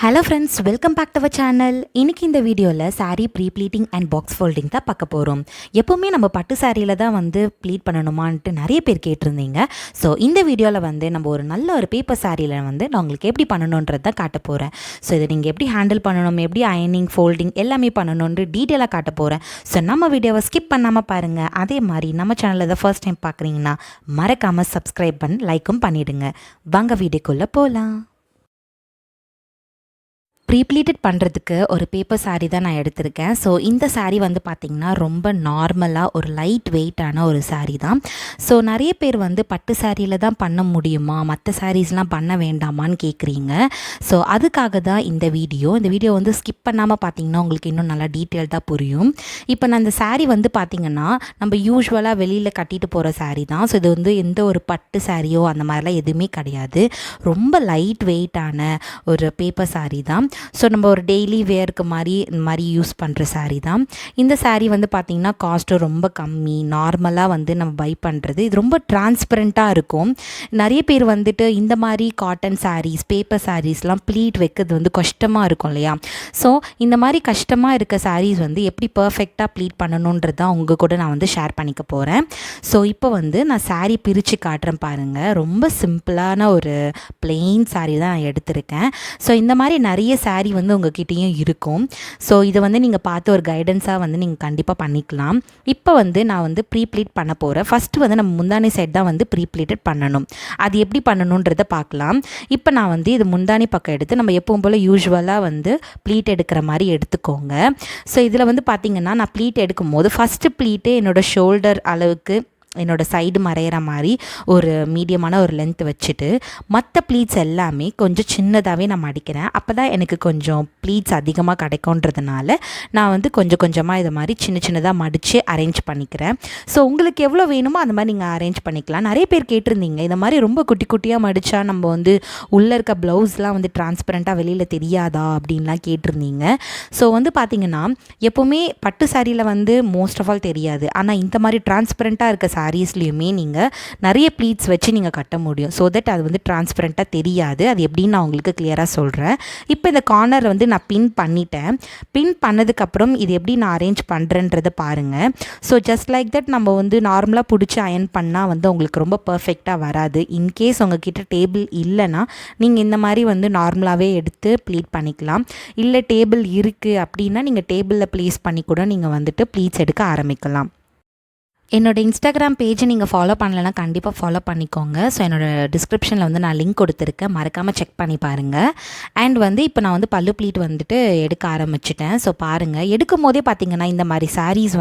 Hello friends, welcome back to our channel. இன்றைக்கி இந்த வீடியோவில் sari pre-pleating and box folding தான் பார்க்க போகிறோம். எப்போவுமே நம்ம பட்டு சாரியில் தான் ப்ளீட் பண்ணணுமான்ட்டு நிறைய பேர் கேட்டிருந்தீங்க. ஸோ இந்த வீடியோவில் நம்ம ஒரு நல்ல ஒரு பேப்பர் சாரியில் நான் உங்களுக்கு எப்படி பண்ணணுன்றது தான் காட்ட போகிறேன். ஸோ இதை நீங்கள் எப்படி ஹேண்டில் பண்ணணும், எப்படி அயனிங் ஃபோல்டிங் எல்லாமே பண்ணணுன்ட்டு டீட்டெயிலாக காட்ட போகிறேன். ஸோ நம்ம வீடியோவை ஸ்கிப் பண்ணாமல் பாருங்கள். அதே மாதிரி நம்ம சேனலில் தான் ஃபர்ஸ்ட் டைம் பார்க்குறீங்கன்னா மறக்காமல் சப்ஸ்கிரைப் பண்ணி லைக்கும் பண்ணிவிடுங்க. வாங்க வீடியோக்குள்ளே போகலாம். ப்ரீப்ளீட்டட் பண்ணுறதுக்கு ஒரு பேப்பர் சாரீ தான் நான் எடுத்திருக்கேன். ஸோ இந்த சாரீ பார்த்திங்கன்னா ரொம்ப நார்மலாக ஒரு லைட் வெயிட்டான ஒரு சாரீ தான். ஸோ நிறைய பேர் பட்டு சாரியில் தான் பண்ண முடியுமா, மற்ற சாரீஸ்லாம் பண்ண வேண்டாமான்னு கேட்குறீங்க. ஸோ அதுக்காக தான் இந்த வீடியோ ஸ்கிப் பண்ணாமல் பார்த்தீங்கன்னா உங்களுக்கு இன்னும் நல்லா டீட்டெயில்டாக புரியும். இப்போ நான் இந்த சாரீ பார்த்திங்கன்னா நம்ம யூஸ்வலாக வெளியில் கட்டிட்டு போகிற சாரீ தான். ஸோ இது எந்த ஒரு பட்டு சாரியோ அந்த மாதிரிலாம் எதுவுமே கிடையாது. ரொம்ப லைட் வெயிட்டான ஒரு பேப்பர் சாரீ தான். ஸோ நம்ம ஒரு டெய்லி வேருக்கு இந்த மாதிரி யூஸ் பண்ணுற சாரீ தான். இந்த சாரீ பார்த்திங்கன்னா காஸ்ட்டும் ரொம்ப கம்மி. நார்மலாக நம்ம பை பண்ணுறது இது ரொம்ப டிரான்ஸ்பரண்ட்டாக இருக்கும். நிறைய பேர் இந்த மாதிரி காட்டன் சாரீஸ், பேப்பர் சாரீஸ்லாம் ப்ளீட் வைக்கிறது கஷ்டமாக இருக்கும் இல்லையா. ஸோ இந்த மாதிரி கஷ்டமாக இருக்க சாரீஸ் எப்படி பர்ஃபெக்டாக ப்ளீட் பண்ணணுன்றது தான் உங்கள் கூட நான் ஷேர் பண்ணிக்க போகிறேன். ஸோ இப்போ நான் சாரீ பிரித்து காட்டுறேன் பாருங்கள். ரொம்ப சிம்பிளான ஒரு பிளெயின் சாரீ தான் நான் எடுத்திருக்கேன். ஸோ இந்த மாதிரி நிறைய சாரீ உங்ககிட்டயும் இருக்கும். ஸோ இதை நீங்கள் பார்த்து ஒரு கைடன்ஸாக நீங்கள் கண்டிப்பாக பண்ணிக்கலாம். இப்போ நான் ப்ரீப்ளீட் பண்ண போகிறேன். ஃபஸ்ட்டு நம்ம முந்தானி சைட் தான் ப்ரீப்ளீட்டட் பண்ணணும். அது எப்படி பண்ணணுன்றதை பார்க்கலாம். இப்போ நான் இது முந்தானி பக்கம் எடுத்து நம்ம எப்பவும் போல் யூஸ்வலாக ப்ளீட் எடுக்கிற மாதிரி எடுத்துக்கோங்க. ஸோ இதில் பார்த்திங்கன்னா நான் ப்ளீட் எடுக்கும் போது ஃபஸ்ட்டு ப்ளீட்டு என்னோடய ஷோல்டர் அளவுக்கு என்னோடய சைடு மறையிற மாதிரி ஒரு மீடியமான ஒரு லென்த் வச்சுட்டு மற்ற ப்ளீட்ஸ் எல்லாமே கொஞ்சம் சின்னதாகவே நான் மடிக்கிறேன். அப்போ தான் எனக்கு கொஞ்சம் ப்ளீட்ஸ் அதிகமாக கிடைக்குன்றதுனால நான் கொஞ்சம் கொஞ்சமாக இதை மாதிரி சின்ன சின்னதாக மடித்து அரேஞ்ச் பண்ணிக்கிறேன். ஸோ உங்களுக்கு எவ்வளோ வேணுமோ அந்த மாதிரி நீங்கள் அரேஞ்ச் பண்ணிக்கலாம். நிறைய பேர் கேட்டிருந்தீங்க இந்த மாதிரி ரொம்ப குட்டி குட்டியாக மடித்தா நம்ம உள்ளே இருக்க ப்ளவுஸ்லாம் டிரான்ஸ்பரண்ட்டாக வெளியில் தெரியாதா அப்படின்லாம் கேட்டிருந்தீங்க. ஸோ பார்த்திங்கன்னா எப்போவுமே பட்டு சாரியில் மோஸ்ட் ஆஃப் ஆல் தெரியாது. ஆனால் இந்த மாதிரி டிரான்ஸ்பரண்ட்டாக இருக்க சாரீஸ்லையுமே நீங்கள் நிறைய ப்ளீட்ஸ் வச்சு நீங்கள் கட்ட முடியும். ஸோ தட் அது டிரான்ஸ்பரண்ட்டாக தெரியாது. அது எப்படின்னு நான் உங்களுக்கு கிளியராக சொல்கிறேன். இப்போ இந்த கார்னர் நான் பின் பண்ணிட்டேன். பின் பண்ணதுக்கப்புறம் இது எப்படி நான் அரேஞ்ச் பண்ணுறேன்றதை பாருங்கள். ஸோ ஜஸ்ட் லைக் தட் நம்ம நார்மலாக பிடிச்சி அயன் பண்ணால் உங்களுக்கு ரொம்ப பர்ஃபெக்டாக வராது. இன்கேஸ் உங்ககிட்ட டேபிள் இல்லைன்னா நீங்கள் இந்த மாதிரி நார்மலாகவே எடுத்து ப்ளீட் பண்ணிக்கலாம். இல்லை டேபிள் இருக்குது அப்படின்னா நீங்கள் டேபிளில் ப்ளேஸ் பண்ணி கூட நீங்கள் ப்ளீட்ஸ் எடுக்க ஆரம்பிக்கலாம். என்னோடய இன்ஸ்டாகிராம் பேஜை நீங்கள் ஃபாலோ பண்ணலைன்னா கண்டிப்பாக ஃபாலோ பண்ணிக்கோங்க. ஸோ என்னோடய டிஸ்கிரிப்ஷனில் நான் லிங்க் கொடுத்துருக்கேன், மறக்காமல் செக் பண்ணி பாருங்கள். அண்ட் இப்போ நான் பல்லு ப்ளீட் எடுக்க ஆரம்பிச்சிட்டேன். ஸோ பாருங்கள், எடுக்கும் போதே பார்த்திங்கன்னா இந்த மாதிரி சாரீஸ்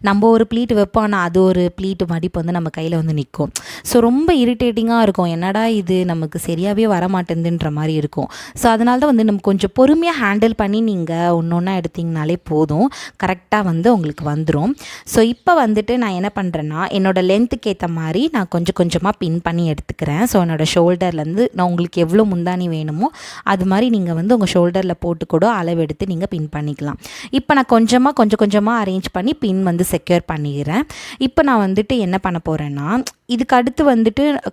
நம்ம ஒரு ப்ளீட் வைப்போம், ஆனால் அது ஒரு ப்ளீட் மடிப்பு நம்ம கையில் நிற்கும். ஸோ ரொம்ப இரிட்டேட்டிங்காக இருக்கும். என்னடா இது நமக்கு சரியாகவே வரமாட்டேங்குதுன்ற மாதிரி இருக்கும். ஸோ அதனால தான் நம்ம கொஞ்சம் பொறுமையாக ஹேண்டில் பண்ணி நீங்கள் ஒன்று ஒன்றா எடுத்திங்கனாலே போதும், கரெக்டாக உங்களுக்கு வந்துடும். ஸோ இப்போ நான் என்ன பண்ணுறேன்னா என்னோடய லென்த்துக்கு ஏற்ற மாதிரி நான் கொஞ்சம் கொஞ்சமாக பின் பண்ணி எடுத்துக்கிறேன். ஸோ என்னோடய ஷோல்டர்லேருந்து நான் உங்களுக்கு எவ்வளோ முந்தானி வேணுமோ அது மாதிரி நீங்கள் உங்கள் ஷோல்டரில் போட்டு கூட அளவு எடுத்து நீங்கள் பின் பண்ணிக்கலாம். இப்போ நான் கொஞ்சம் கொஞ்சமாக அரேஞ்ச் பண்ணி பின் செக்யூர் பண்ணிக்கிறேன். இப்போ நான் என்ன பண்ண போகிறேன்னா இதுக்கு அடுத்து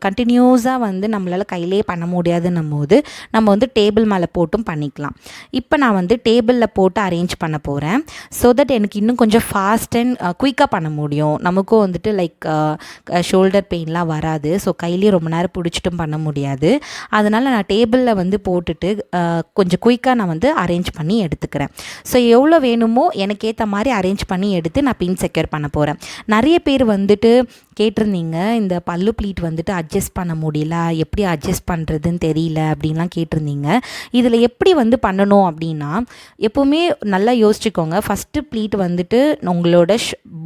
கண்டினியூஸாக நம்மளால் கையிலே பண்ண முடியாதுன்னும் போது நம்ம டேபிள் மேலே போட்டும் பண்ணிக்கலாம். இப்போ நான் டேபிளில் போட்டு அரேஞ்ச் பண்ண போகிறேன். ஸோ தட் எனக்கு இன்னும் கொஞ்சம் ஃபாஸ்ட் அண்ட் குயிக்காக பண்ண முடியும். நமக்கும் லைக் ஷோல்டர் பெயின்லாம் வராது. ஸோ கையிலேயே ரொம்ப நேரம் பிடிச்சிட்டும் பண்ண முடியாது. அதனால் நான் டேபிளில் போட்டுட்டு கொஞ்சம் குயிக்காக நான் அரேஞ்ச் பண்ணி எடுத்துக்கிறேன். ஸோ எவ்வளோ வேணுமோ எனக்கு ஏற்ற மாதிரி அரேஞ்ச் பண்ணி எடுத்து நான் பின் செக்யூர் பண்ண போகிறேன். நிறைய பேர் கேட்டிருந்தீங்க இந்த பல்லு ப்ளீட் அட்ஜஸ்ட் பண்ண முடியல, எப்படி அட்ஜஸ்ட் பண்ணுறதுன்னு தெரியல அப்படின்லாம் கேட்டிருந்தீங்க. இதில் எப்படி பண்ணணும் அப்படின்னா எப்போவுமே நல்லா யோசிச்சுக்கோங்க. ஃபஸ்ட்டு ப்ளீட் உங்களோட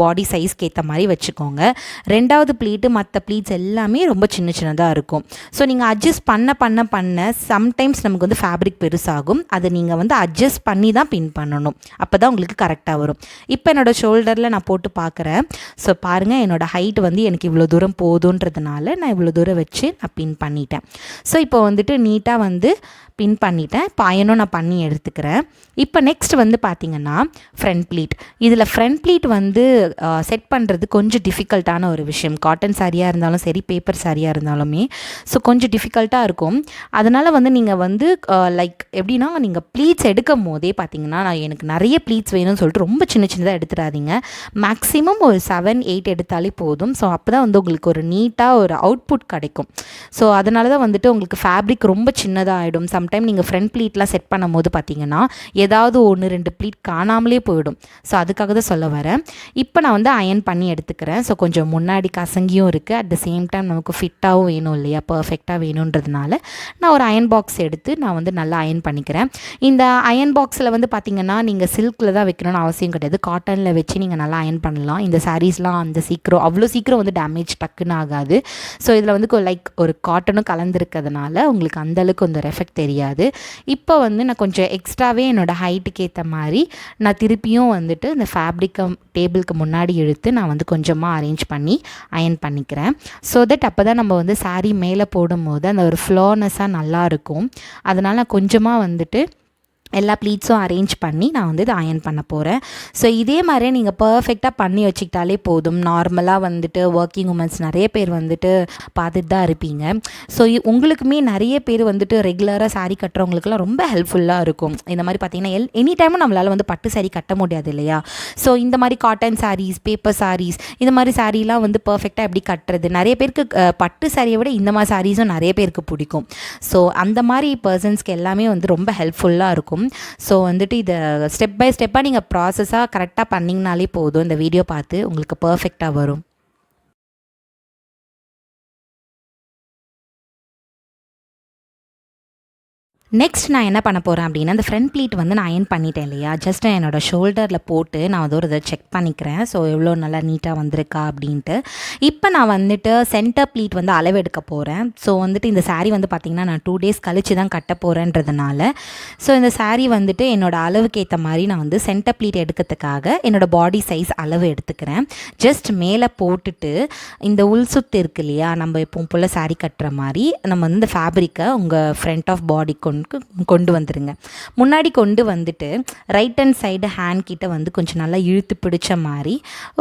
பாடி சைஸ்க்கு ஏற்ற மாதிரி வச்சுக்கோங்க. ரெண்டாவது ப்ளீட்டு மற்ற ப்ளீட்ஸ் எல்லாமே ரொம்ப சின்ன சின்னதாக இருக்கும். ஸோ நீங்கள் அட்ஜஸ்ட் பண்ண சம்டைம்ஸ் நமக்கு ஃபேப்ரிக் பெருசாகும். அதை நீங்கள் அட்ஜஸ்ட் பண்ணி தான் பின் பண்ணணும். அப்போ தான் உங்களுக்கு கரெக்டாக வரும். இப்போ என்னோடய ஷோல்டரில் நான் போட்டு பார்க்குறேன். ஸோ பாருங்கள், என்னோடய ஹைட் எனக்கு இவ்வளோ தூரம் போதுன்றதுனால நான் இவ்வளோ தூரம் வச்சு நான் பின் பண்ணிட்டேன். ஸோ இப்போ நீட்டாக பின் பண்ணிட்டேன். இப்போ அயனும் நான் பண்ணி எடுத்துக்கிறேன். இப்போ நெக்ஸ்ட் வந்து பார்த்திங்கன்னா ஃப்ரண்ட் ப்ளீட். இதில் ஃப்ரண்ட் ப்ளீட் வந்து செட் பண்ணுறது கொஞ்சம் டிஃபிகல்ட்டான ஒரு விஷயம். காட்டன் சாரியாக இருந்தாலும் சரி, பேப்பர் சாரியாக இருந்தாலுமே ஸோ கொஞ்சம் டிஃபிகல்ட்டாக இருக்கும். அதனால் வந்து நீங்கள் வந்து லைக் எப்படின்னா, நீங்கள் ப்ளீட்ஸ் எடுக்கும் போதே பார்த்திங்கன்னா, நான் எனக்கு நிறைய ப்ளீட்ஸ் வேணும்னு சொல்லிட்டு ரொம்ப சின்ன சின்னதாக எடுத்துடாதீங்க. மேக்ஸிமம் ஒரு 7-8 எடுத்தாலே போதும். ஸோ அப்போ தான் வந்து உங்களுக்கு ஒரு நீட்டாக ஒரு அவுட்புட் கிடைக்கும். ஸோ அதனால தான் வந்துட்டு உங்களுக்கு ஃபேப்ரிக் ரொம்ப சின்னதாக ஆகிடும். சம்டைம் நீங்கள் ஃப்ரண்ட் ப்ளீட்லாம் செட் பண்ணும் போது பார்த்திங்கன்னா ஏதாவது 1-2 ப்ளீட் காணாமலே போயிடும். ஸோ அதுக்காக தான் சொல்ல வரேன். இப்போ நான் வந்து அயன் பண்ணி எடுத்துக்கிறேன். ஸோ கொஞ்சம் முன்னாடி கசங்கியும் இருக்குது, அட் த சேம் டைம் நமக்கு ஃபிட்டாகவும் வேணும் இல்லையா, பர்ஃபெக்டாக வேணுன்றதுனால நான் ஒரு அயன் பாக்ஸ் எடுத்து நான் வந்து நல்லா அயன் பண்ணிக்கிறேன். இந்த அயன் பாக்ஸில் வந்து பார்த்திங்கன்னா நீங்கள் சில்கில் தான் வைக்கணும்னு அவசியம் கிடையாது. காட்டனில் வச்சு நீங்கள் நல்லா அயன் பண்ணலாம். இந்த சாரீஸ்லாம் அவ்வளோ சீக்கிரம் வந்து டேமேஜ் டக்குன்னு ஆகாது. ஸோ இதில் வந்து லைக் ஒரு காட்டனும் கலந்துருக்கிறதுனால உங்களுக்கு அந்தளவுக்கு அந்த எஃபெக்ட் தெரியாது. இப்போ வந்து நான் கொஞ்சம் எக்ஸ்ட்ராவே என்னோடய ஹைட்டுக்கு ஏற்ற மாதிரி நான் திருப்பியும் வந்துட்டு இந்த ஃபேப்ரிக்கை டேபிளுக்கு முன்னாடி இழுத்து நான் வந்து கொஞ்சமாக அரேஞ்ச் பண்ணி அயன் பண்ணிக்கிறேன். ஸோ தட் அப்போ தான் நம்ம வந்து சாரீ மேலே போடும்போது அந்த ஒரு ஃப்ளோனஸாக நல்லாயிருக்கும். அதனால் நான் கொஞ்சமாக வந்துட்டு எல்லா ப்ளீட்ஸும் அரேஞ்ச் பண்ணி நான் வந்து இதை அயன் பண்ண போகிறேன். ஸோ இதே மாதிரியே நீங்கள் பர்ஃபெக்டாக பண்ணி வச்சுக்கிட்டாலே போதும். நார்மலாக வந்துட்டு ஒர்க்கிங் உமன்ஸ் நிறைய பேர் வந்துட்டு பார்த்துட்டு தான் இருப்பீங்க. ஸோ உங்களுக்குமே நிறைய பேர் வந்துட்டு ரெகுலராக சாரீ கட்டுறவங்களுக்குலாம் ரொம்ப ஹெல்ப்ஃபுல்லாக இருக்கும். இந்த மாதிரி பார்த்திங்கன்னா எனி டைமும் நம்மளால் வந்து பட்டு சாரீ கட்ட முடியாது இல்லையா. ஸோ இந்த மாதிரி காட்டன் சாரீஸ், பேப்பர் சாரீஸ், இந்த மாதிரி சாரீலாம் வந்து பர்ஃபெக்டாக எப்படி கட்டுறது, நிறைய பேருக்கு பட்டு சாரியை விட இந்த மாதிரி சாரீஸும் நிறைய பேருக்கு பிடிக்கும். ஸோ அந்த மாதிரி பர்சன்ஸ்க்கு எல்லாமே வந்து ரொம்ப ஹெல்ப்ஃபுல்லாக இருக்கும். ஸோ வந்துட்டு இதை ஸ்டெப் பை ஸ்டெப்பாக நீங்கள் ப்ராசஸாக கரெக்டாக பண்ணிங்கனாலே போதும். இந்த வீடியோ பார்த்து உங்களுக்கு பர்ஃபெக்டாக வரும். நெக்ஸ்ட் நான் என்ன பண்ண போகிறேன் அப்படின்னா, அந்த ஃப்ரண்ட் ப்ளீட் வந்து நான் அயன் பண்ணிட்டேன் இல்லையா, ஜஸ்ட் என்னோடய ஷோல்டரில் போட்டு நான் வந்து ஒரு இதை செக் பண்ணிக்கிறேன். ஸோ எவ்வளோ நல்லா நீட்டாக வந்திருக்கா அப்படின்ட்டு. இப்போ நான் வந்துட்டு சென்டர் ப்ளீட் வந்து அளவு எடுக்க போகிறேன். ஸோ வந்துட்டு இந்த சாரீ வந்து பார்த்திங்கன்னா நான் 2 days கழித்து தான் கட்ட போகிறேன்றதுனால ஸோ இந்த சாரீ வந்துட்டு என்னோடய அளவுக்கு ஏற்ற மாதிரி நான் வந்து சென்டர் ப்ளீட் எடுக்கிறதுக்காக என்னோடய பாடி சைஸ் அளவு எடுத்துக்கிறேன். ஜஸ்ட் மேலே போட்டுட்டு இந்த உள் சுத்து இருக்கு இல்லையா, நம்ம எப்பவும் போல் சாரீ கட்டுற மாதிரி நம்ம வந்து இந்த ஃபேப்ரிக்கை உங்கள் ஃப்ரண்ட் ஆஃப் பாடி கொண்டு வந்துடுங்க. முன்னாடி கொண்டு வந்துட்டு ரைட் ஹேண்ட் சைடு ஹேண்ட் கிட்ட வந்து கொஞ்சம் நல்லா இழுத்து பிடிச்ச மாதிரி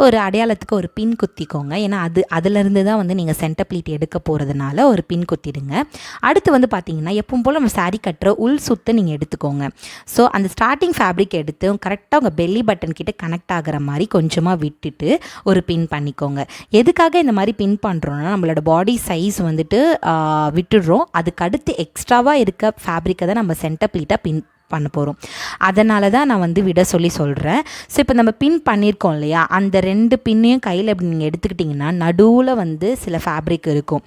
ஒரு அடையாளத்துக்கு ஒரு பின் குத்திக்கோங்க. ஏன்னா அதுலேருந்து தான் வந்து நீங்கள் சென்டர் ப்ளீட் எடுக்க போகிறதுனால ஒரு பின் குத்திடுங்க. அடுத்து வந்து பார்த்தீங்கன்னா எப்பவும் போல் நம்ம சாரீ கட்டுற உள் சுத்தை நீங்கள் எடுத்துக்கோங்க. ஸோ அந்த ஸ்டார்டிங் ஃபேப்ரிக் எடுத்து கரெக்டாக உங்கள் பெல்லி பட்டன் கிட்ட கனெக்ட் ஆகிற மாதிரி கொஞ்சமாக விட்டுட்டு ஒரு பின் பண்ணிக்கோங்க. எதுக்காக இந்த மாதிரி பின் பண்ணுறோன்னா, நம்மளோட பாடி சைஸ் வந்துட்டு விட்டுடுறோம். அதுக்கு அடுத்து எக்ஸ்ட்ராவாக இருக்க ஃபேப்ரிக்கை தான் நம்ம சென்டர் ப்ளீட்டாக பின் பண்ண போகிறோம். அதனால தான் நான் வந்து விட சொல்கிறேன். ஸோ இப்போ நம்ம பின் பண்ணியிருக்கோம் இல்லையா, அந்த 2 பின்னையும் கையில் இப்படி நீங்கள் எடுத்துக்கிட்டிங்கன்னா நடுவில் வந்து சில ஃபேப்ரிக் இருக்கும்.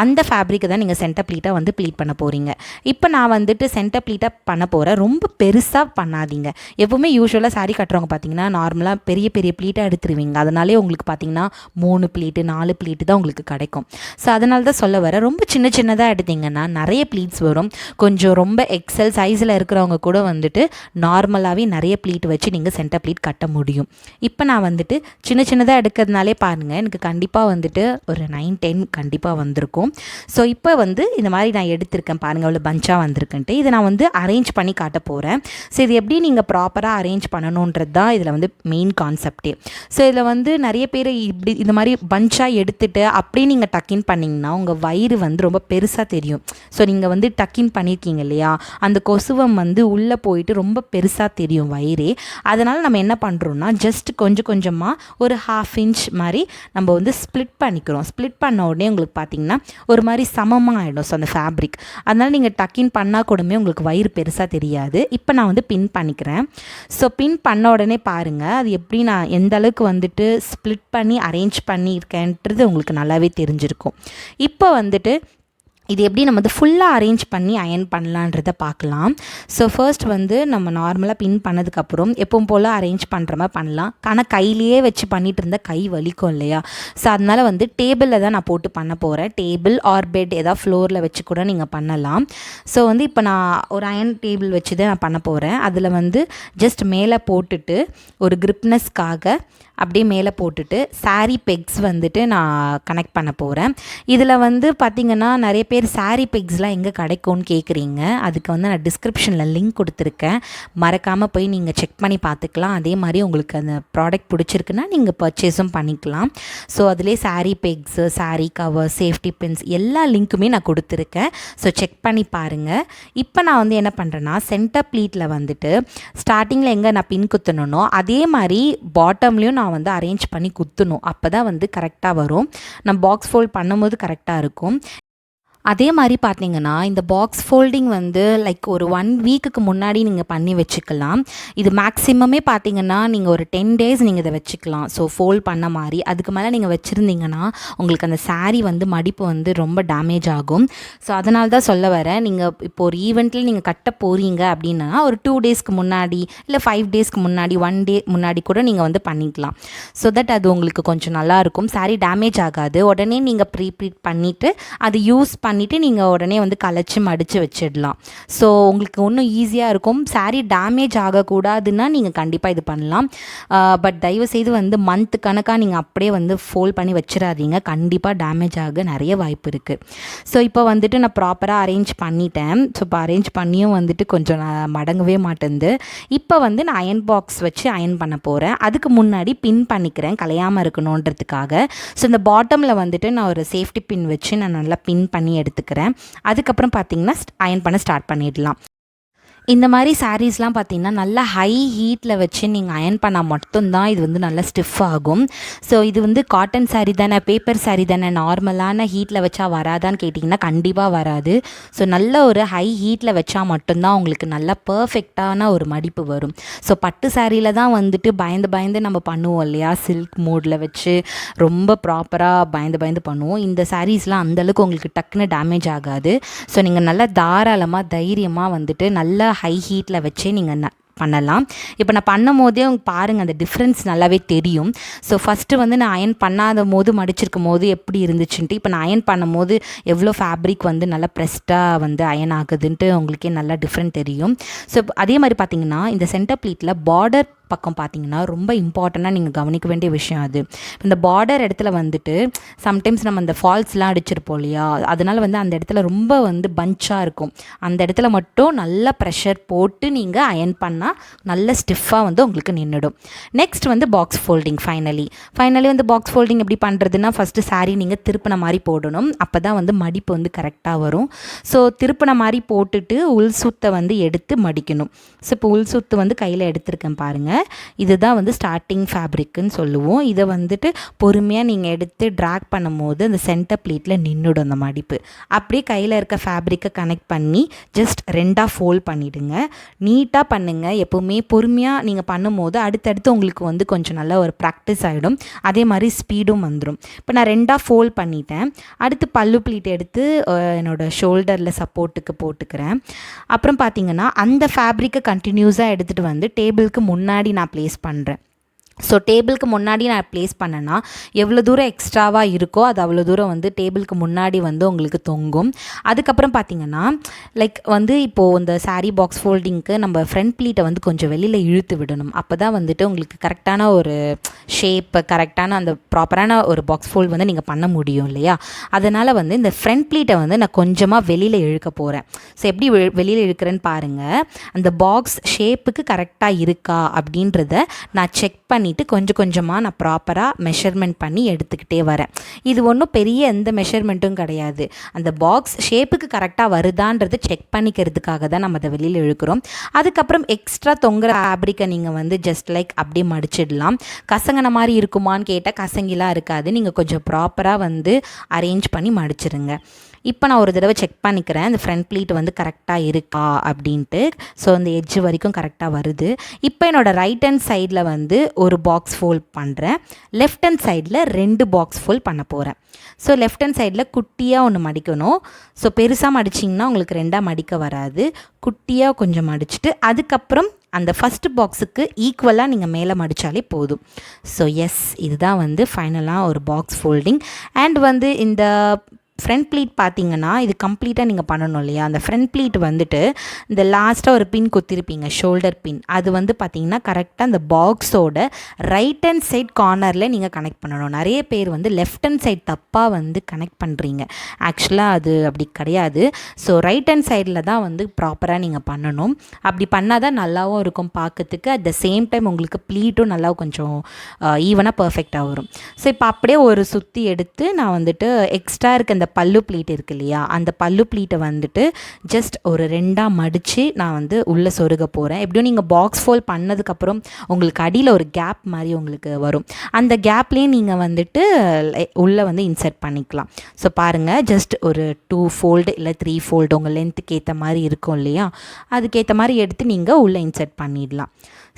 அந்த ஃபேப்ரிக்கை தான் நீங்கள் சென்டர் ப்ளீட்டாக வந்து ப்ளீட் பண்ண போகிறீங்க. இப்போ நான் வந்துட்டு சென்டர் ப்ளீட்டாக பண்ண போகிறேன். ரொம்ப பெருசாக பண்ணாதீங்க. எப்போவுமே யூஸ்வலாக சாரீ கட்டுறவங்க பார்த்தீங்கன்னா நார்மலாக பெரிய பெரிய ப்ளீட்டாக எடுத்துருவீங்க. அதனாலே உங்களுக்கு பார்த்தீங்கன்னா 3 ப்ளீட்டு 4 ப்ளீட்டு தான் உங்களுக்கு கிடைக்கும். ஸோ அதனால தான் சொல்ல வரேன், ரொம்ப சின்ன சின்னதாக எடுத்திங்கன்னா நிறைய ப்ளீட்ஸ் வரும். கொஞ்சம் ரொம்ப எக்ஸல் சைஸில் இருக்கிறவங்க கூட வந்துட்டு நார்மலாகவே நிறைய ப்ளீட் வச்சு நீங்கள் சென்டர் ப்ளீட் கட்ட முடியும். இப்போ நான் வந்துட்டு சின்ன சின்னதாக எடுக்கிறதுனாலே பாருங்கள், எனக்கு கண்டிப்பாக வந்துட்டு ஒரு 9-10 கண்டிப்பாக வந்திருக்கும். ஸோ இப்போ வந்து இந்த மாதிரி நான் எடுத்திருக்கேன் பாருங்கள், அவ்வளோ பஞ்சாக வந்திருக்குன்ட்டு. இதை நான் வந்து அரேஞ்ச் பண்ணி காட்ட போகிறேன். ஸோ இது எப்படி நீங்கள் ப்ராப்பராக அரேஞ்ச் பண்ணணுன்றது தான் இதில் வந்து மெயின் கான்செப்டே. ஸோ இதில் வந்து நிறைய பேர் இப்படி இந்த மாதிரி பஞ்சாக எடுத்துகிட்டு அப்படியே நீங்கள் டக்கின் பண்ணிங்கன்னா உங்கள் வயிறு வந்து ரொம்ப பெருசாக தெரியும். ஸோ நீங்கள் வந்து டக்கின் பண்ணியிருக்கீங்க இல்லையா, அந்த கொசுவம் வந்து உள்ளே போயிட்டு ரொம்ப பெருசாக தெரியும் வயிறே. அதனால் நம்ம என்ன பண்ணுறோன்னா, ஜஸ்ட் கொஞ்சம் கொஞ்சமாக ஒரு 1/2 inch மாதிரி நம்ம வந்து ஸ்ப்ளிட் பண்ணிக்கிறோம். ஸ்ப்ளிட் பண்ண உடனே உங்களுக்கு பார்த்திங்கன்னா ஒரு மாதிரி சமமாக ஆகிடும். ஸோ அந்த ஃபேப்ரிக் அதனால் நீங்கள் டக்கின் பண்ணால் கூடமே உங்களுக்கு வயிறு பெருசாக தெரியாது. இப்போ நான் வந்து பின் பண்ணிக்கிறேன். ஸோ பின் பண்ண உடனே பாருங்கள், அது எப்படி நான் எந்த அளவுக்கு வந்துட்டு ஸ்ப்ளிட் பண்ணி அரேஞ்ச் பண்ணியிருக்கேன்றது உங்களுக்கு நல்லாவே தெரிஞ்சிருக்கும். இப்போ வந்துட்டு இது எப்படி நம்ம வந்து ஃபுல்லாக அரேஞ்ச் பண்ணி அயன் பண்ணலான்றதை பார்க்கலாம். ஸோ ஃபர்ஸ்ட் வந்து நம்ம நார்மலாக பின் பண்ணதுக்கப்புறம் எப்பவும் போல் அரேஞ்ச் பண்ணுற மாதிரி பண்ணலாம். ஆனால் கையிலேயே வச்சு பண்ணிகிட்டு இருந்தால் கை வலிக்கும் இல்லையா. ஸோ அதனால் வந்து டேபிளில் தான் நான் போட்டு பண்ண போகிறேன். டேபிள் ஆர் பெட் ஏதாவது ஃப்ளோரில் வச்சு கூட நீங்கள் பண்ணலாம். ஸோ வந்து இப்போ நான் ஒரு அயன் டேபிள் வச்சு தான் நான் பண்ண போகிறேன். அதில் வந்து ஜஸ்ட் மேலே போட்டுட்டு ஒரு கிரிப்னஸ்க்காக அப்படியே மேலே போட்டுட்டு சாரீ பெக்ஸ் வந்துட்டு நான் கனெக்ட் பண்ண போகிறேன். இதில் வந்து பார்த்திங்கன்னா நிறைய பேர் சாரீ பெக்ஸ்லாம் எங்கே கிடைக்கும்னு கேட்குறீங்க. அதுக்கு வந்து நான் டிஸ்கிரிப்ஷனில் லிங்க் கொடுத்துருக்கேன், மறக்காமல் போய் நீங்கள் செக் பண்ணி பார்த்துக்கலாம். அதே மாதிரி உங்களுக்கு அந்த ப்ராடக்ட் பிடிச்சிருக்குன்னா நீங்கள் பர்ச்சேஸும் பண்ணிக்கலாம். ஸோ அதிலே sari bags, sari cover, safety pins எல்லா லிங்க்குமே நான் கொடுத்துருக்கேன். ஸோ செக் பண்ணி பாருங்கள். இப்போ நான் வந்து என்ன பண்ணுறேன்னா சென்டர் ப்ளீட்டில் வந்துட்டு ஸ்டார்டிங்கில் எங்கே நான் பின் குத்தணுனோ அதே மாதிரி பாட்டம்லேயும் நான் வந்து அரேஞ்ச் பண்ணி குத்தணும். அப்போ தான் வந்து கரெக்டாக வரும். நான் பாக்ஸ் ஃபோல்ட் பண்ணும்போது கரெக்டாக இருக்கும். அதே மாதிரி பார்த்தீங்கன்னா இந்த பாக்ஸ் ஃபோல்டிங் வந்து லைக் ஒரு 1 வீக்குக்கு முன்னாடி நீங்கள் பண்ணி வச்சுக்கலாம். இது மேக்ஸிமமே பார்த்தீங்கன்னா நீங்கள் ஒரு 10 டேஸ் நீங்கள் இதை வச்சுக்கலாம். ஸோ ஃபோல்ட் பண்ண மாதிரி அதுக்கு மேலே நீங்கள் வச்சுருந்தீங்கன்னா உங்களுக்கு அந்த சாரீ வந்து மடிப்பு வந்து ரொம்ப டேமேஜ் ஆகும். ஸோ அதனால தான் சொல்ல வரேன், நீங்கள் இப்போ ஒரு ஈவெண்ட்டில் நீங்கள் கட்ட போகிறீங்க அப்படின்னா ஒரு 2 டேஸ்க்கு முன்னாடி இல்லை 5 டேஸ்க்கு முன்னாடி 1 டே முன்னாடி கூட நீங்கள் வந்து பண்ணிக்கலாம். ஸோ தட் அது உங்களுக்கு கொஞ்சம் நல்லாயிருக்கும். சாரீ டேமேஜ் ஆகாது. உடனே நீங்கள் ப்ரீப்ளீட் பண்ணிவிட்டு அது யூஸ் பண்ணிவிட்டு நீங்கள் உடனே வந்து கலைச்சி மடித்து வச்சிடலாம். ஸோ உங்களுக்கு இன்னும் ஈஸியாக இருக்கும். சாரீ டேமேஜ் ஆகக்கூடாதுன்னா நீங்கள் கண்டிப்பாக இது பண்ணலாம். பட் தயவுசெய்து வந்து மந்த் கணக்காக நீங்கள் அப்படியே வந்து ஃபோல்ட் பண்ணி வச்சிடாதீங்க. கண்டிப்பாக டேமேஜ் ஆக நிறைய வாய்ப்பு இருக்குது. ஸோ இப்போ வந்துட்டு நான் ப்ராப்பராக அரேஞ்ச் பண்ணிட்டேன். ஸோ இப்போ அரேஞ்ச் பண்ணியும் வந்துட்டு கொஞ்சம் மடங்கவே மாட்டேங்குது. இப்போ வந்து நான் அயன் பாக்ஸ் வச்சு அயன் பண்ண போகிறேன். அதுக்கு முன்னாடி பின் பண்ணிக்கிறேன் கலையாமல் இருக்கணுன்றதுக்காக. ஸோ இந்த பாட்டமில் வந்துட்டு நான் ஒரு சேஃப்டி பின் வச்சு நான் நல்லா பின் பண்ணி எடுத்துக்கிறேன். அதுக்கப்புறம் பார்த்தீங்கன்னா அயன் பண்ண ஸ்டார்ட் பண்ணிடலாம். இந்த மாதிரி சாரீஸ்லாம் பார்த்திங்கன்னா நல்லா ஹை ஹீட்டில் வச்சு நீங்கள் அயன் பண்ணால் மட்டும்தான் இது வந்து நல்லா ஸ்டிஃப் ஆகும். ஸோ இது வந்து காட்டன் சாரீ தானே, பேப்பர் சாரீ தானே, நார்மலான ஹீட்டில் வச்சா வராதான்னு கேட்டிங்கன்னா கண்டிப்பாக வராது. ஸோ நல்ல ஒரு ஹை ஹீட்டில் வச்சா மட்டும்தான் உங்களுக்கு நல்லா பர்ஃபெக்டான ஒரு மடிப்பு வரும். ஸோ பட்டு சாரியில் தான் வந்துட்டு பயந்து நம்ம பண்ணுவோம் இல்லையா, சில்க் மோடில் வச்சு ரொம்ப ப்ராப்பராக பயந்து பண்ணுவோம். இந்த சாரீஸ்லாம் அந்தளவுக்கு உங்களுக்கு டக்குன்னு டேமேஜ் ஆகாது. ஸோ நீங்கள் நல்லா தாராளமாக தைரியமாக வந்துட்டு நல்லா ஹை ஹீட்டில் வச்சே நீங்கள் பண்ணலாம். இப்போ நான் பண்ணும் போதே உங்களுக்கு பாருங்கள் அந்த டிஃப்ரென்ஸ் நல்லாவே தெரியும். ஸோ ஃபஸ்ட்டு வந்து நான் அயன் பண்ணாத போது மடிச்சிருக்கும் போது எப்படி இருந்துச்சுன்ட்டு இப்போ நான் அயன் பண்ணும் போது எவ்வளோ ஃபேப்ரிக் வந்து நல்லா ப்ரெஸ்டாக வந்து அயன் ஆகுதுன்ட்டு உங்களுக்கே நல்லா டிஃப்ரெண்ட் தெரியும். ஸோ அதே மாதிரி பார்த்திங்கன்னா இந்த சென்டர் ப்ளீட்டில் பார்டர் பக்கம் பார்த்திங்கன்னா ரொம்ப இம்பார்ட்டண்ட்டாக நீங்கள் கவனிக்க வேண்டிய விஷயம் அது. இந்த பார்டர் இடத்துல வந்துட்டு சம்டைம்ஸ் நம்ம அந்த ஃபால்ஸ்லாம் அடிச்சிருப்போம் இல்லையா, அதனால் வந்து அந்த இடத்துல ரொம்ப வந்து பஞ்சாக இருக்கும். அந்த இடத்துல மட்டும் நல்லா ப்ரெஷர் போட்டு நீங்கள் அயன் பண்ணால் நல்ல ஸ்டிஃபாக வந்து உங்களுக்கு நின்றுடும். நெக்ஸ்ட் வந்து பாக்ஸ் ஃபோல்டிங். ஃபைனலி வந்து பாக்ஸ் ஃபோல்டிங் எப்படி பண்ணுறதுன்னா ஃபஸ்ட்டு சாரீ நீங்கள் திருப்பின மாதிரி போடணும். அப்போ தான் வந்து மடிப்பு வந்து கரெக்டாக வரும். ஸோ திருப்பின மாதிரி போட்டுட்டு உள் சுத்தை வந்து எடுத்து மடிக்கணும். ஸோ இப்போ உள் சுத்து வந்து கையில் எடுத்திருக்கேன் பாருங்கள். இதுதான் வந்து ஸ்டார்டிங் ஃபேப்ரிக்குன்னு சொல்லுவோம். இதை வந்துட்டு பொறுமையாக நீங்கள் எடுத்து ட்ராக் பண்ணும்போது அந்த சென்டர் ப்ளீட்டில் நின்றுடும் அந்த மடிப்பு. அப்படியே கையில் இருக்க ஃபேப்ரிக்கை கனெக்ட் பண்ணி ஜஸ்ட் 2ஆக ஃபோல்ட் பண்ணிவிடுங்க. நீட்டாக பண்ணுங்கள். எப்போவுமே பொறுமையாக நீங்கள் பண்ணும்போது அடுத்தடுத்து உங்களுக்கு வந்து கொஞ்சம் நல்ல ஒரு ப்ராக்டிஸ் ஆகிடும். அதே மாதிரி ஸ்பீடும் வந்துடும். இப்போ நான் 2ஆக ஃபோல்ட் பண்ணிட்டேன். அடுத்து பல்லு ப்ளீட் எடுத்து என்னோடய ஷோல்டரில் சப்போர்ட்டுக்கு போட்டுக்கிறேன். அப்புறம் பார்த்திங்கன்னா அந்த ஃபேப்ரிக்கை கண்டினியூஸாக எடுத்துகிட்டு வந்து டேபிளுக்கு முன்னாடி நான் ப்ளேஸ் பண்ணுறேன். ஸோ டேபிளுக்கு முன்னாடி நான் ப்ளேஸ் பண்ணேன்னா எவ்வளோ தூரம் எக்ஸ்ட்ராவாக இருக்கோ அது அவ்வளோ தூரம் வந்து டேபிளுக்கு முன்னாடி வந்து உங்களுக்கு தொங்கும். அதுக்கப்புறம் பார்த்திங்கன்னா லைக் வந்து இப்போது இந்த சாரீ பாக்ஸ் ஃபோல்டிங்க்கு நம்ம ஃப்ரண்ட் ப்ளீட்டை வந்து கொஞ்சம் வெளியில் இழுத்து விடணும். அப்போ தான் வந்துட்டு உங்களுக்கு கரெக்டான ஒரு ஷேப்பு, கரெக்டான அந்த ப்ராப்பரான ஒரு பாக்ஸ் ஃபோல்ட் வந்து நீங்கள் பண்ண முடியும் இல்லையா. அதனால் வந்து இந்த ஃப்ரண்ட் ப்ளீட்டை வந்து நான் கொஞ்சமாக வெளியில் இழுக்க போகிறேன். ஸோ எப்படி வெளியில் இழுக்கிறேன்னு பாருங்கள். அந்த பாக்ஸ் ஷேப்புக்கு கரெக்டாக இருக்கா அப்படின்றத நான் செக் பண்ணிவிட்டு கொஞ்சம் கொஞ்சமாக நான் ப்ராப்பராக மெஷர்மெண்ட் பண்ணி எடுத்துக்கிட்டே வரேன். இது ஒன்றும் பெரிய எந்த மெஷர்மெண்ட்டும் கிடையாது. அந்த பாக்ஸ் ஷேப்புக்கு கரெக்டாக வருதான்றது செக் பண்ணிக்கிறதுக்காக தான் நம்ம அதை வெளியில் இழுக்கிறோம். அதுக்கப்புறம் எக்ஸ்ட்ரா தொங்குற ஃபேப்ரிக்கை நீங்கள் வந்து ஜஸ்ட் லைக் அப்படியே மடிச்சிடலாம். கசங்கின மாதிரி இருக்குமான்னு கேட்டால் கசங்கிலாம் இருக்காது. நீங்கள் கொஞ்சம் ப்ராப்பராக வந்து அரேஞ்ச் பண்ணி மடிச்சிருங்க. இப்போ நான் ஒரு தடவை செக் பண்ணிக்கிறேன் இந்த ஃப்ரண்ட் ப்ளீட் வந்து கரெக்டாக இருக்கா அப்படின்ட்டு. ஸோ அந்த எட்ஜ் வரைக்கும் கரெக்டாக வருது. இப்போ என்னோடய ரைட் ஹேண்ட் சைடில் வந்து ஒரு பாக்ஸ் ஃபோல்ட் பண்ணுறேன். லெஃப்ட் ஹேண்ட் சைடில் 2 பாக்ஸ் ஃபோல்ட் பண்ண போகிறேன். ஸோ லெஃப்ட் ஹேண்ட் சைடில் குட்டியாக ஒன்று மடிக்கணும். ஸோ பெருசாக மடிச்சிங்கன்னா உங்களுக்கு 2ஆக மடிக்க வராது. குட்டியாக கொஞ்சம் மடிச்சுட்டு அதுக்கப்புறம் அந்த ஃபஸ்ட்டு பாக்ஸுக்கு ஈக்குவலாக நீங்கள் மேலே மடித்தாலே போதும். ஸோ எஸ், இதுதான் வந்து ஃபைனலாக ஒரு பாக்ஸ் ஃபோல்டிங். அண்ட் வந்து இந்த ஃப்ரண்ட் ப்ளீட் பார்த்தீங்கன்னா இது கம்ப்ளீட்டாக நீங்கள் பண்ணணும் இல்லையா, அந்த ஃப்ரண்ட் ப்ளீட் வந்துட்டு இந்த லாஸ்ட்டாக ஒரு பின் குத்திருப்பீங்க, ஷோல்டர் பின். அது வந்து பார்த்தீங்கன்னா கரெக்டாக அந்த பாக்ஸோட ரைட் ஹேண்ட் சைட் கார்னரில் நீங்கள் கனெக்ட் பண்ணணும். நிறைய பேர் வந்து லெஃப்ட் ஹேண்ட் சைட் தப்பாக வந்து கனெக்ட் பண்ணுறீங்க. ஆக்சுவலாக அது அப்படி கிடையாது. ஸோ ரைட் ஹேண்ட் சைடில் தான் வந்து ப்ராப்பராக நீங்கள் பண்ணணும். அப்படி பண்ணால் தான் நல்லாவும் இருக்கும் பார்க்கறதுக்கு. அட் த சேம் டைம் உங்களுக்கு ப்ளீட்டும் நல்லா கொஞ்சம் ஈவனாக பர்ஃபெக்டாக வரும். ஸோ இப்போ அப்படியே ஒரு சுற்றி எடுத்து நான் வந்துட்டு எக்ஸ்ட்ரா இருக்க அந்த பல்லு ப்ளீட் இருக்கு இல்லையா, அந்த பல்லு ப்ளீட்டை வந்துட்டு ஜஸ்ட் ஒரு 2ஆக மடித்து நான் வந்து உள்ளே சொருக போகிறேன். எப்படியும் நீங்கள் பாக்ஸ் ஃபோல்ட் பண்ணதுக்கப்புறம் உங்களுக்கு அடியில் ஒரு கேப் மாதிரி உங்களுக்கு வரும். அந்த கேப்லேயே நீங்கள் வந்துட்டு உள்ளே வந்து இன்சர்ட் பண்ணிக்கலாம். ஸோ பாருங்கள், ஜஸ்ட் ஒரு 2 ஃபோல்டு இல்லை 3 ஃபோல்டு உங்கள் லென்த்துக்கு ஏற்ற மாதிரி இருக்கும் இல்லையா, அதுக்கேற்ற மாதிரி எடுத்து நீங்கள் உள்ளே இன்சர்ட் பண்ணிடலாம்.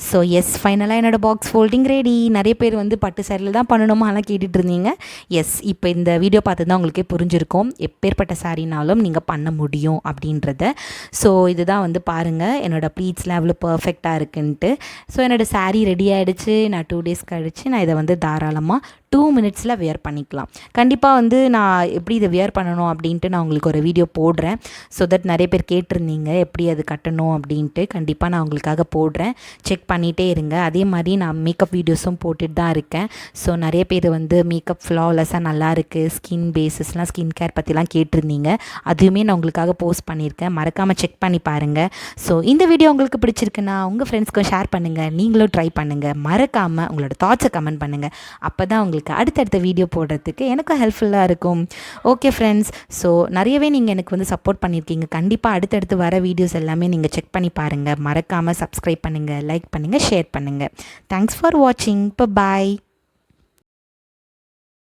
ஸோ எஸ், ஃபைனலாக என்னோடய பாக்ஸ் ஃபோல்டிங் ரெடி. நிறைய பேர் வந்து பட்டு சாரியில் தான் பண்ணணுமா அதெல்லாம் கேட்டுட்டு இருந்தீங்க. எஸ், இப்போ இந்த வீடியோ பார்த்து தான் உங்களுக்கே புரிஞ்சிருக்கும் எப்பேற்பட்ட சாரினாலும் நீங்கள் பண்ண முடியும் அப்படின்றத. ஸோ இதுதான் வந்து பாருங்கள் என்னோடய ப்ளீட்ஸ்லாம் எவ்வளோ பர்ஃபெக்டாக இருக்குன்ட்டு. ஸோ என்னோடய சாரீ ரெடி ஆகிடுச்சு. நான் 2 டேஸ் கழிச்சு நான் இதை வந்து தாராளமாக 2 மினிட்ஸில் வியர் பண்ணிக்கலாம். கண்டிப்பாக வந்து நான் எப்படி இதை வியர் பண்ணணும் அப்படின்ட்டு நான் உங்களுக்கு ஒரு வீடியோ போடுறேன். ஸோ தட் நிறைய பேர் கேட்டிருந்தீங்க எப்படி அது கட்டணும் அப்படின்ட்டு. கண்டிப்பாக நான் உங்களுக்காக போடுறேன், செக் பண்ணிகிட்டே இருங்க. அதே மாதிரி நான் மேக்கப் வீடியோஸும் போட்டுட்டு தான் இருக்கேன். ஸோ நிறைய பேர் வந்து மேக்கப் ஃப்ளாலெஸ்ஸாக நல்லா இருக்குது, ஸ்கின் பேஸஸ்லாம் ஸ்கின் கேர் பற்றிலாம் கேட்டிருந்தீங்க. அதுவுமே நான் உங்களுக்காக போஸ்ட் பண்ணியிருக்கேன், மறக்காமல் செக் பண்ணி பாருங்கள். ஸோ இந்த வீடியோ உங்களுக்கு பிடிச்சிருக்குன்னா உங்கள் ஃப்ரெண்ட்ஸ்க்கும் ஷேர் பண்ணுங்கள், நீங்களும் ட்ரை பண்ணுங்கள். மறக்காமல் உங்களோட தாட்ஸை கமெண்ட் பண்ணுங்கள். அப்போ தான் உங்களுக்கு அடுத்தடுத்த வீடியோ போடுறதுக்கு எனக்கும் ஹெல்ப்ஃபுல்லாக இருக்கும். ஓகே ஃப்ரெண்ட்ஸ், ஸோ நிறையவே நீங்கள் எனக்கு வந்து சப்போர்ட் பண்ணியிருக்கீங்க. கண்டிப்பாக அடுத்தடுத்து வர வீடியோஸ் எல்லாமே நீங்கள் செக் பண்ணி பாருங்கள். மறக்காமல் சப்ஸ்கிரைப் பண்ணுங்கள், லைக் பண்ணுங்கள், ஷேர் பண்ணுங்கள். தேங்க்ஸ் ஃபார் வாட்சிங். பாய்.